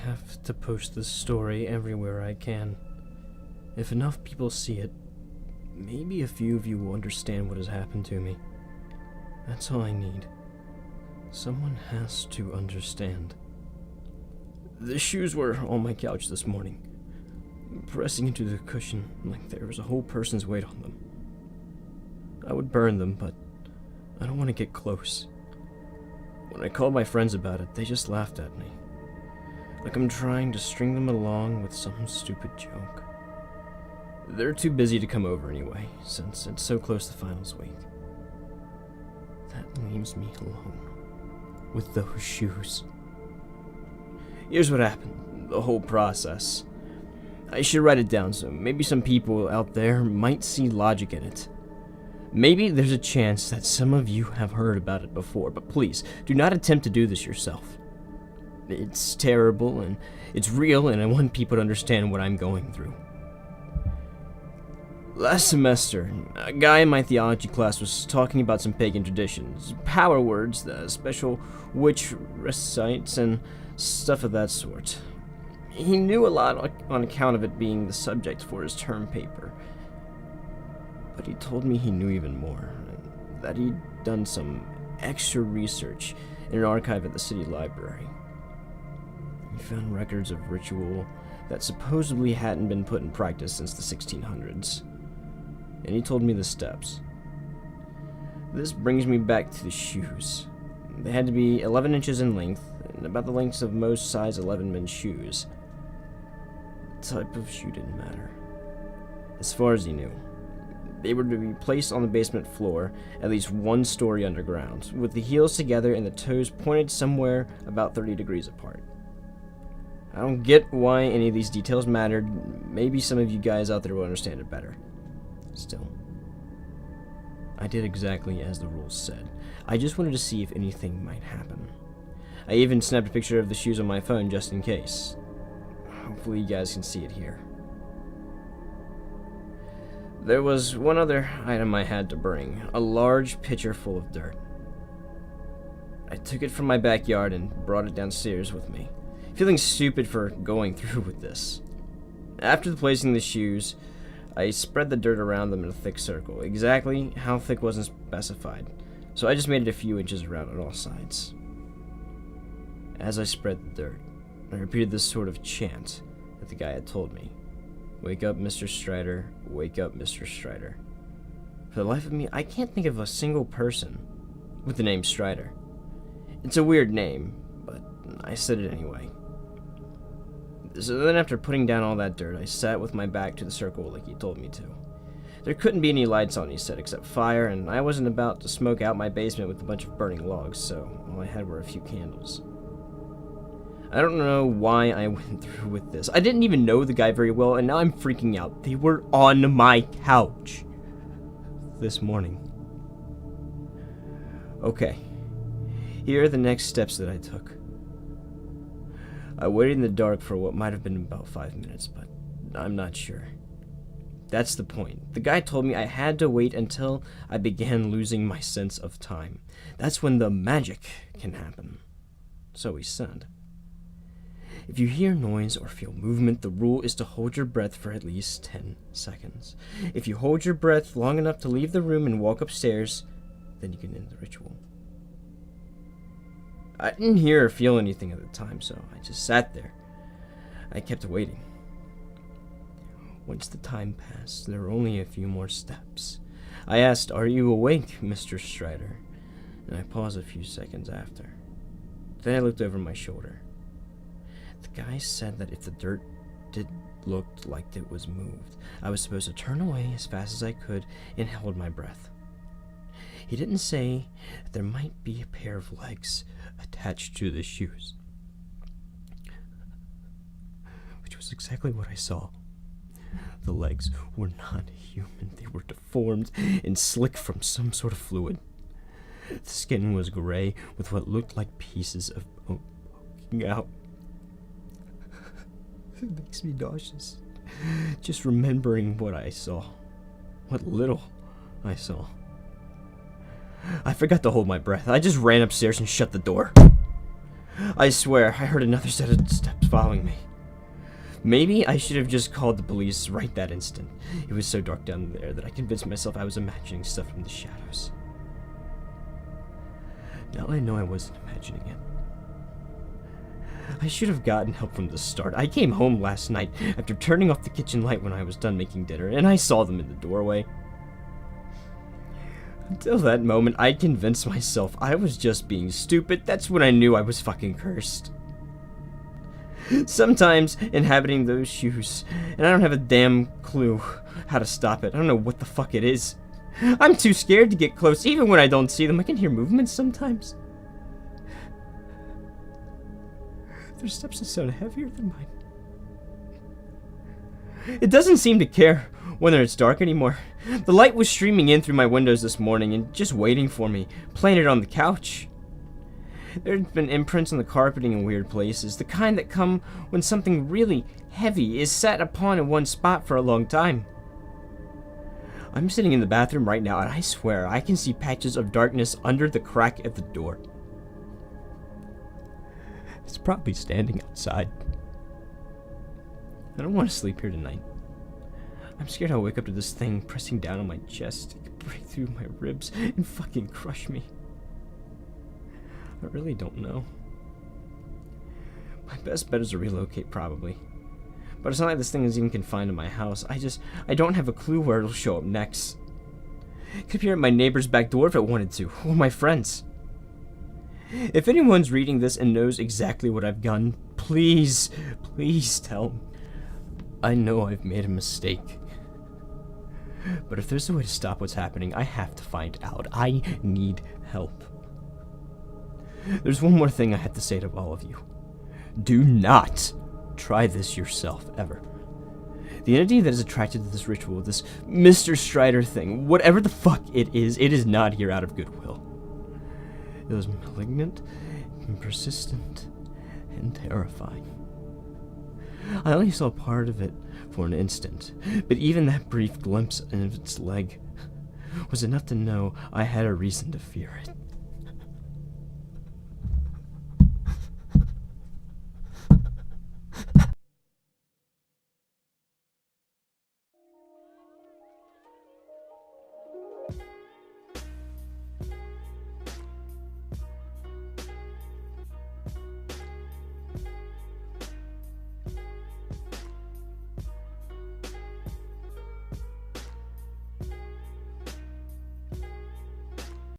have to post this story everywhere I can. If enough people see it, maybe a few of you will understand what has happened to me. That's all I need. Someone has to understand. The shoes were on my couch this morning, pressing into the cushion like there was a whole person's weight on them. I would burn them, but I don't want to get close. When I called my friends about it, they just laughed at me, like I'm trying to string them along with some stupid joke. They're too busy to come over anyway, since it's so close to finals week. That leaves me alone with those shoes. Here's what happened, the whole process. I should write it down so maybe some people out there might see logic in it. Maybe there's a chance that some of you have heard about it before, but please, do not attempt to do this yourself. It's terrible, and it's real, and I want people to understand what I'm going through. Last semester, a guy in my theology class was talking about some pagan traditions, power words, the special witch recites, and stuff of that sort. He knew a lot on account of it being the subject for his term paper. But he told me he knew even more, that he'd done some extra research in an archive at the city library. He found records of ritual that supposedly hadn't been put in practice since the 1600s. And he told me the steps. This brings me back to the shoes. They had to be 11 inches in length, and about the lengths of most size 11 men's shoes. The type of shoe didn't matter, as far as he knew. They were to be placed on the basement floor, at least 1 story underground, with the heels together and the toes pointed somewhere about 30 degrees apart. I don't get why any of these details mattered. Maybe some of you guys out there will understand it better. Still, I did exactly as the rules said. I just wanted to see if anything might happen. I even snapped a picture of the shoes on my phone just in case. Hopefully you guys can see it here. There was one other item I had to bring, a large pitcher full of dirt. I took it from my backyard and brought it downstairs with me, feeling stupid for going through with this. After placing the shoes, I spread the dirt around them in a thick circle. Exactly how thick wasn't specified, so I just made it a few inches around on all sides. As I spread the dirt, I repeated this sort of chant that the guy had told me. Wake up, Mr. Strider. Wake up, Mr. Strider. For the life of me, I can't think of a single person with the name Strider. It's a weird name, but I said it anyway. So then after putting down all that dirt, I sat with my back to the circle like he told me to. There couldn't be any lights on, he said, except fire, and I wasn't about to smoke out my basement with a bunch of burning logs, so all I had were a few candles. I don't know why I went through with this. I didn't even know the guy very well, and now I'm freaking out. They were on my couch this morning. Okay, here are the next steps that I took. I waited in the dark for what might have been about 5 minutes, but I'm not sure. That's the point. The guy told me I had to wait until I began losing my sense of time. That's when the magic can happen. So he said. If you hear noise or feel movement, the rule is to hold your breath for at least 10 seconds. If you hold your breath long enough to leave the room and walk upstairs, then you can end the ritual. I didn't hear or feel anything at the time, so I just sat there. I kept waiting. Once the time passed, there were only a few more steps. I asked, "Are you awake, Mr. Strider?" And I paused a few seconds after. Then I looked over my shoulder. The guy said that if the dirt did look like it was moved, I was supposed to turn away as fast as I could and hold my breath. He didn't say that there might be a pair of legs attached to the shoes, which was exactly what I saw. The legs were not human. They were deformed and slick from some sort of fluid. The skin was gray with what looked like pieces of bone poking out. It makes me nauseous just remembering what I saw. What little I saw. I forgot to hold my breath. I just ran upstairs and shut the door. I swear, I heard another set of steps following me. Maybe I should have just called the police right that instant. It was so dark down there that I convinced myself I was imagining stuff from the shadows. Now I know I wasn't imagining it. I should have gotten help from the start. I came home last night after turning off the kitchen light when I was done making dinner, and I saw them in the doorway. Until that moment, I convinced myself I was just being stupid. That's when I knew I was fucking cursed. Sometimes inhabiting those shoes, and I don't have a damn clue how to stop it. I don't know what the fuck it is. I'm too scared to get close, even when I don't see them. I can hear movements sometimes. Their steps sound heavier than mine. It doesn't seem to care whether it's dark anymore. The light was streaming in through my windows this morning and just waiting for me, planted on the couch. There had been imprints on the carpeting in weird places, the kind that come when something really heavy is sat upon in one spot for a long time. I'm sitting in the bathroom right now, and I swear I can see patches of darkness under the crack at the door. It's probably standing outside. I don't want to sleep here tonight. I'm scared I'll wake up to this thing pressing down on my chest. It could break through my ribs and fucking crush me. I really don't know. My best bet is to relocate, probably. But it's not like this thing is even confined to my house. I don't have a clue where it'll show up next. It could appear at my neighbor's back door if it wanted to, or my friends. If anyone's reading this and knows exactly what I've done, please, please tell me. I know I've made a mistake. But if there's a way to stop what's happening, I have to find out. I need help. There's one more thing I have to say to all of you. Do not try this yourself, ever. The entity that is attracted to this ritual, this Mr. Strider thing, whatever the fuck it is not here out of goodwill. It was malignant, and persistent, and terrifying. I only saw part of it for an instant, but even that brief glimpse of its leg was enough to know I had a reason to fear it.